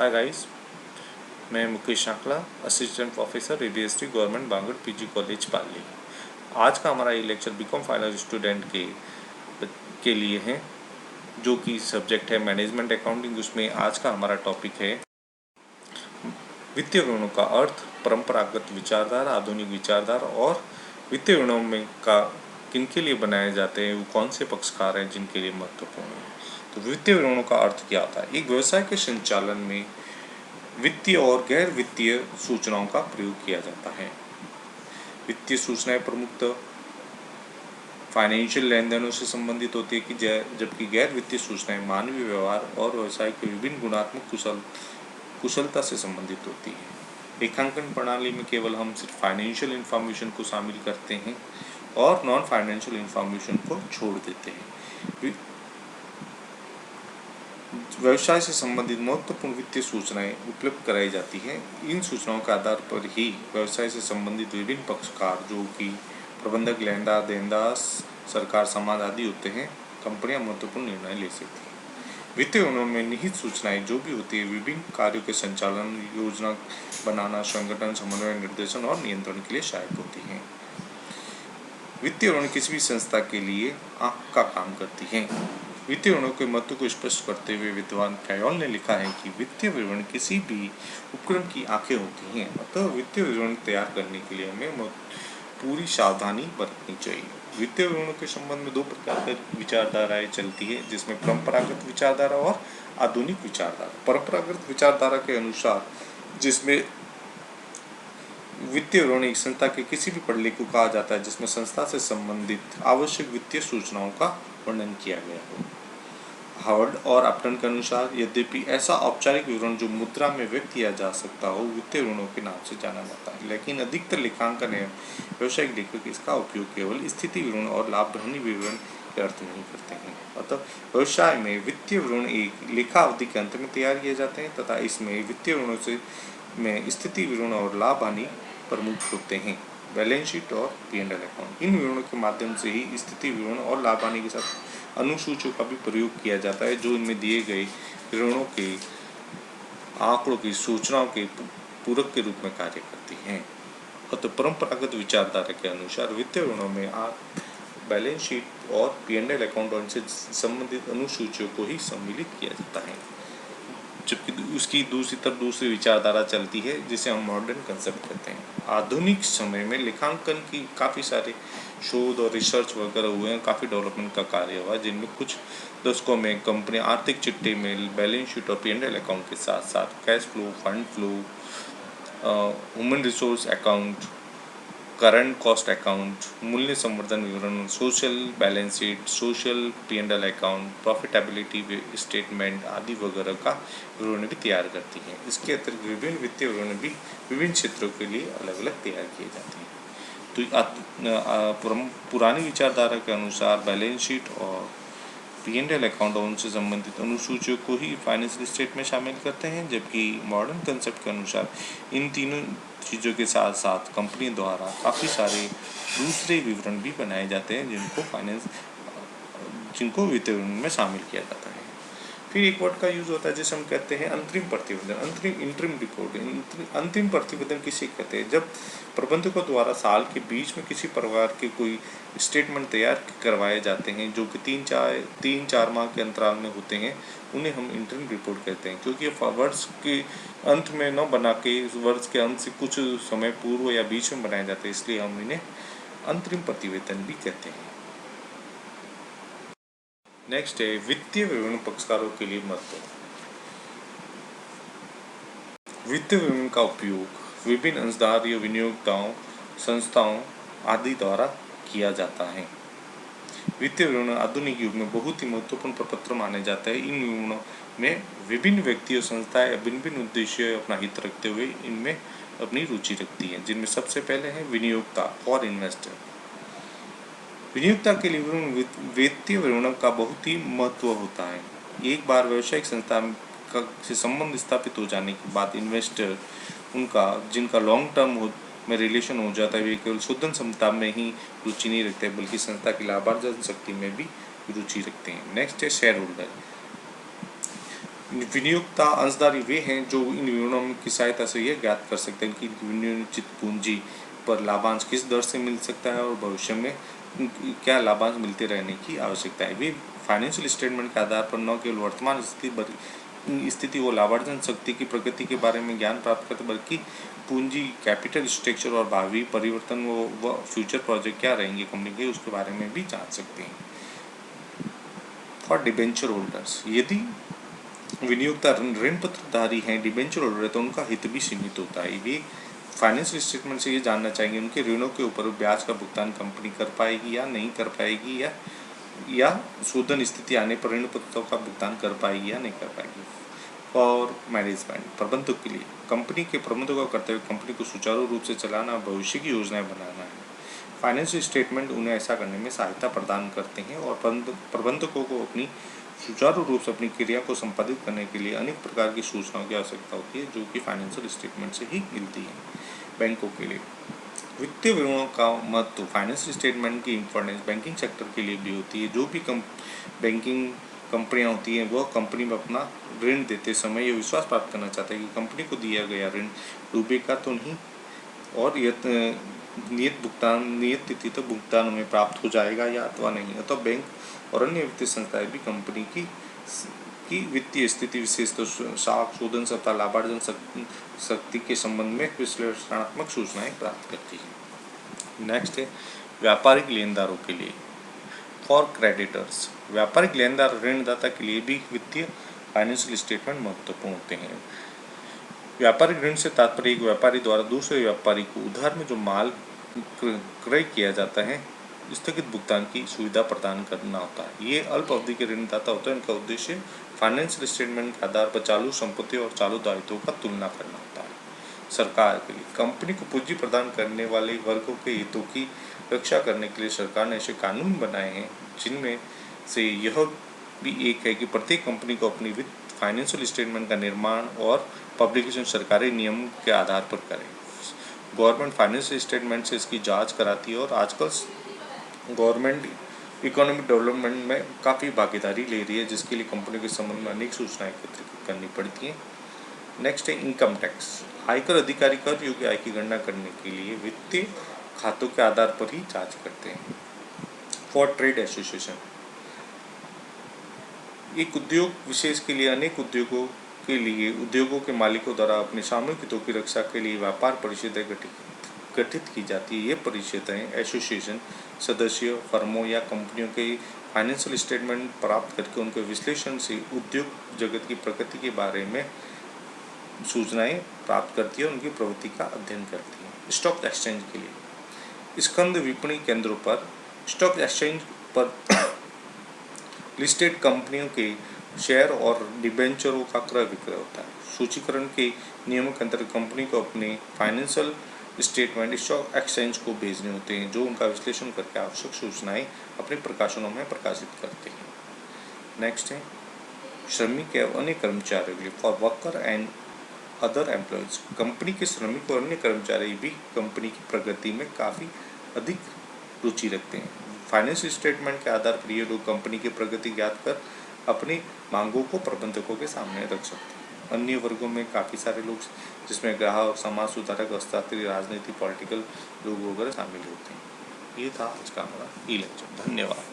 हाय guys, मैं Mukesh Shakla, assistant professor ABSD government Bangar PG college Pali. आज का हमारा ये लेक्चर बीकॉम फाइनल स्टूडेंट के लिए है, जो कि सब्जेक्ट है मैनेजमेंट अकाउंटिंग। उसमें आज का हमारा टॉपिक है वित्तीय ऋणों का अर्थ, परंपरागत विचारधारा, आधुनिक विचारधारा और वित्तीय ऋणों में का किनके लिए बनाए जाते हैं, वो कौन से पक्षकार हैं जिनके लिए महत्वपूर्ण है। तो वित्तीय ऋणों का अर्थ क्या होता है? एक व्यवसाय के संचालन में वित्तीय और गैर वित्तीय सूचनाओं का प्रयोग किया जाता है। वित्तीय सूचनाएं प्रमुखतः फाइनेंशियल लेन देनों से संबंधित होती है जबकि गैर वित्तीय सूचनाएं मानवीय व्यवहार और व्यवसाय के विभिन्न गुणात्मक कुशलता से संबंधित होती है। लेखांकन प्रणाली में केवल हम सिर्फ फाइनेंशियल इंफॉर्मेशन को शामिल करते हैं और नॉन फाइनेंशियल इंफॉर्मेशन को छोड़ देते हैं। व्यवसाय से संबंधित महत्वपूर्ण वित्तीय सूचनाएं उपलब्ध कराई जाती हैं। इन सूचनाओं के आधार पर ही व्यवसाय से संबंधित विभिन्न पक्षकार, जो कि प्रबंधक, लेनदार, देनदार, सरकार, समाज आदि होते हैं, कंपनियां महत्वपूर्ण निर्णय ले सकती हैं। वित्तीय ऋणों में निहित सूचनाएं जो भी होती है विभिन्न कार्यों के संचालन, योजना बनाना, संगठन, समन्वय, निर्देशन और नियंत्रण के लिए सहायक होती हैं। वित्तीय ऋण किसी भी संस्था के लिए आंख का काम करती हैं। वित्तीय ऋणों के महत्व को स्पष्ट करते हुए विद्वान कैयोल ने लिखा है कि वित्तीय विवरण किसी भी उपक्रम की आंखें होती हैं। अतः वित्तीय विवरण तैयार करने के लिए हमें पूरी सावधानी बरतनी चाहिए। वित्तीय विवरणों के संबंध में दो प्रकार की विचारधाराएं चलती है, जिसमें परंपरागत विचारधारा और आधुनिक विचारधारा। परंपरागत विचारधारा के अनुसार, जिसमें वित्तीय ऋण एक संस्था के किसी भी प्रलेख को कहा जाता है जिसमें संस्था से संबंधित आवश्यक वित्तीय सूचनाओं का वर्णन किया गया हो। हार्वर्ड और अपटन के अनुसार, यद्यपि ऐसा औपचारिक विवरण जो मुद्रा में व्यक्त किया जा सकता हो वित्तीय ऋणों के नाम से जाना जाता है, लेकिन अधिकतर लेखांकन एवं व्यावसायिक लेखक इसका उपयोग केवल स्थिति विवरण और लाभ हानि विवरण के अर्थ नहीं करते हैं। अतः व्यवसाय में वित्तीय विवरण एक लेखा अवधि के अंत में तैयार किए जाते हैं तथा इसमें वित्तीय ऋणों से में स्थिति विवरण और लाभ हानि प्रमुख होते हैं। बैलेंस शीट और P&L अकाउंट, इन विवरणों के माध्यम से ही स्थिति विवरण और लाभ हानि के साथ अनुसूचियों का भी प्रयोग किया जाता है, जो इनमें दिए गए ऋणों के आंकड़ों की सूचनाओं के पूरक के रूप में कार्य करती हैं। अतः परंपरागत विचारधारा के अनुसार वित्तीय ऋणों में बैलेंस शीट और P&L अकाउंट और इनसे संबंधित अनुसूचियों को ही सम्मिलित किया जाता है, जबकि उसकी दूसरी विचारधारा चलती है जिसे हम मॉडर्न कंसेप्ट कहते हैं। आधुनिक समय में लेखांकन की काफ़ी सारे शोध और रिसर्च वगैरह हुए हैं, काफ़ी डेवलपमेंट का कार्य हुआ, जिनमें कुछ दशकों में कंपनी आर्थिक चिट्ठे में बैलेंस शीट और P&L अकाउंट के साथ साथ cash flow, fund flow, human resource account, current cost account, मूल्य संवर्धन विवरण, social balance sheet, social P&L account, profitability statement आदि वगैरह का विवरण भी तैयार करती है। इसके अतिरिक्त विभिन्न वित्तीय विवरण भी विभिन्न क्षेत्रों के लिए अलग अलग तैयार किए जाते हैं। तो पुरानी विचारधारा के अनुसार बैलेंस शीट और P&L अकाउंट और उनसे संबंधित अनुसूचियों को ही फाइनेंशियल स्टेट में शामिल करते हैं, जबकि मॉडर्न कंसेप्ट के अनुसार इन तीनों चीज़ों के साथ साथ कंपनी द्वारा काफ़ी सारे दूसरे विवरण भी बनाए जाते हैं जिनको वित्तीय विवरण में शामिल किया जाता है। फिर एक वर्ड का यूज़ होता है जिसे हम कहते हैं अंतरिम प्रतिवेदन, इंटरिम रिपोर्ट। अंतिम प्रतिवेदन किसे कहते हैं? जब प्रबंधकों द्वारा साल के बीच में किसी प्रकार के कोई स्टेटमेंट तैयार करवाए जाते हैं जो कि तीन चार माह के अंतराल में होते हैं, उन्हें हम इंटरिम रिपोर्ट कहते हैं, क्योंकि वर्ष के अंत में न बना के वर्ष के अंत से कुछ समय पूर्व या बीच में बनाए जाते हैं, इसलिए हम इन्हें अंतरिम प्रतिवेदन भी कहते हैं। नेक्स्ट है वित्तीय विवरण पक्षकारों के लिए महत्व। वित्तीय विवरण का उपयोग विभिन्न अंशधार या विनियोक्ताओं, संस्थाओं आदि द्वारा किया जाता है। वित्तीय विवरण आधुनिक युग में बहुत ही महत्वपूर्ण प्रपत्र माने जाता है। इन विवरणों में विभिन्न व्यक्ति और संस्थाएं भिन्न भिन्न उद्देश्य अपना हित रखते हुए इनमें अपनी रुचि रखती हैं, जिनमें सबसे पहले है विनियोक्ता और इन्वेस्टर। विनियोक्ता के लिए वित्तीय विवरण का बहुत ही महत्व होता है। एक बार व्यावसायिक संस्था से संबंध स्थापित हो जाने के बाद इन्वेस्टर उनका जिनका लॉन्ग टर्म में रिलेशन हो जाता है, वे केवल शोधन क्षमता में ही रुचि नहीं रखते बल्कि संस्था की लाभार्जन शक्ति में भी रुचि रखते हैं। नेक्स्ट है शेयर होल्डर। विनियोक्ता अंशधारी वे हैं जो इन विवरणों की सहायता से यह ज्ञात कर सकते हैं कि विनियोजित पूंजी पर लाभांश किस दर से मिल सकता है और भविष्य में क्या लाभांश मिलते रहने की आवश्यकता है। वे फाइनेंशियल स्टेटमेंट के आधार पर न केवल वर्तमान स्थिति व लाभार्जन शक्ति की प्रगति के बारे में ज्ञान प्राप्त करते बल्कि पूंजी कैपिटल स्ट्रक्चर और भावी परिवर्तन व फ्यूचर प्रोजेक्ट क्या रहेंगे कंपनी के उसके बारे में भी जान सकते हैं। फॉर डिबेंचर होल्डर्स, यदि विनियोक्ता ऋण पत्रधारी हैं, डिबेंचर होल्डर है, तो उनका हित भी सीमित होता है। वे फाइनेंशियल स्टेटमेंट से ये जानना चाहेंगे उनके ऋणों के ऊपर ब्याज का भुगतान कंपनी कर पाएगी या नहीं कर पाएगी, या शोधन स्थिति आने पर ऋण पत्रों का भुगतान कर पाएगी या नहीं कर पाएगी। और मैनेजमेंट, प्रबंधक के लिए कंपनी के प्रबंधकों का कर्तव्य कंपनी को सुचारू रूप से चलाना, भविष्य की योजनाएं बनाना है। फाइनेंशियल स्टेटमेंट उन्हें ऐसा करने में सहायता प्रदान करते हैं और प्रबंधकों को अपनी सुचारू रूप से अपनी क्रिया को संपादित करने के लिए अनेक प्रकार की सूचनाओं की आवश्यकता होती है जो कि फाइनेंशियल स्टेटमेंट से ही मिलती है। बैंकों के लिए वित्तीय विवरणों का महत्व, फाइनेंशियल स्टेटमेंट की इंपॉर्टेंस बैंकिंग सेक्टर के लिए भी होती है। जो भी बैंकिंग कंपनियां होती हैं वह कंपनी में अपना ऋण देते समय ये विश्वास प्राप्त करना चाहते हैं कि कंपनी को दिया गया ऋण डूबेगा तो नहीं और नियत तिथि तक भुगतान में प्राप्त हो जाएगा या अथवा नहीं। अतः बैंक और अन्य वित्तीय संस्थाएं भी कंपनी की वित्तीय स्थिति, विशेषतः साख शोधन सप्ताह लाभार्जन शक्ति के संबंध में विश्लेषणात्मक सूचनाएं प्राप्त करती है। नेक्स्ट है व्यापारिक लेनदारों के लिए। फॉर क्रेडिटर्स, व्यापारिक लेनदार ऋणदाता के लिए भी वित्तीय फाइनेंशियल स्टेटमेंट महत्वपूर्ण होते हैं। व्यापारिक ऋण से तात्पर्य एक व्यापारी द्वारा दूसरे व्यापारी को उधार में जो माल क्रय किया जाता है स्थगित भुगतान की सुविधा प्रदान करना होता है। ये अल्प अवधि के ऋणदाता होता है। इनका उद्देश्य फाइनेंशियल स्टेटमेंट के आधार पर चालू संपत्ति और चालू दायित्वों का तुलना करना होता है। सरकार के लिए कंपनी को पूंजी प्रदान करने वाले वर्गों के हितों की रक्षा करने के लिए सरकार ने ऐसे कानून बनाए हैं जिनमें से यह भी एक है कि प्रत्येक कंपनी को अपनी वित्त फाइनेंशियल स्टेटमेंट का निर्माण और पब्लिकेशन सरकारी नियम के आधार पर करें। गवर्नमेंट फाइनेंशियल स्टेटमेंट से इसकी जांच कराती है और आजकल गवर्नमेंट इकोनॉमिक डेवलपमेंट में काफ़ी भागीदारी ले रही है जिसके लिए कंपनी के संबंध में अनेक सूचनाएं एकत्रित करनी पड़ती हैं। नेक्स्ट है इनकम टैक्स। आयकर अधिकारी कर योग्य आय की गणना करने के लिए वित्तीय खातों के आधार पर ही जांच करते हैं। फॉर ट्रेड एसोसिएशन, एक उद्योग विशेष के लिए अनेक उद्योगों के मालिकों द्वारा अपने सामूहिक हितों की रक्षा के लिए व्यापार परिषदें गठित की जाती है। ये परिषदें एसोसिएशन सदस्य फर्मों या कंपनियों के फाइनेंशियल स्टेटमेंट प्राप्त करके उनके विश्लेषण से उद्योग जगत की प्रगति के बारे में सूचनाएं प्राप्त करती है और उनकी प्रवृत्ति का अध्ययन करती है। स्टॉक एक्सचेंज के लिए स्कंद विपणी केंद्रों पर स्टॉक एक्सचेंज पर लिस्टेड कंपनियों के शेयर और डिबेंचरों का क्रय विक्रय होता है। सूचीकरण के नियमों के अंतर्गत कंपनी को अपने फाइनेंशियल स्टेटमेंट स्टॉक एक्सचेंज को भेजने होते हैं जो उनका विश्लेषण करके आवश्यक सूचनाएं अपने प्रकाशनों में प्रकाशित करते हैं। नेक्स्ट है श्रमिक एवं अन्य कर्मचारियों के लिए। For worker and other employees, company के श्रमिक और अन्य कर्मचारी भी कंपनी की प्रगति में काफ़ी अधिक रुचि रखते हैं। फाइनेंशियल स्टेटमेंट के आधार पर ये लोग कंपनी की प्रगति ज्ञात कर अपनी मांगों को प्रबंधकों के सामने रख सकते हैं। अन्य वर्गों में काफ़ी सारे लोग जिसमें ग्राहक, समाज सुधारक, अर्थशास्त्री, राजनीति, पॉलिटिकल लोग वगैरह शामिल होते हैं। ये था आज का हमारा ई लेक्चर। धन्यवाद।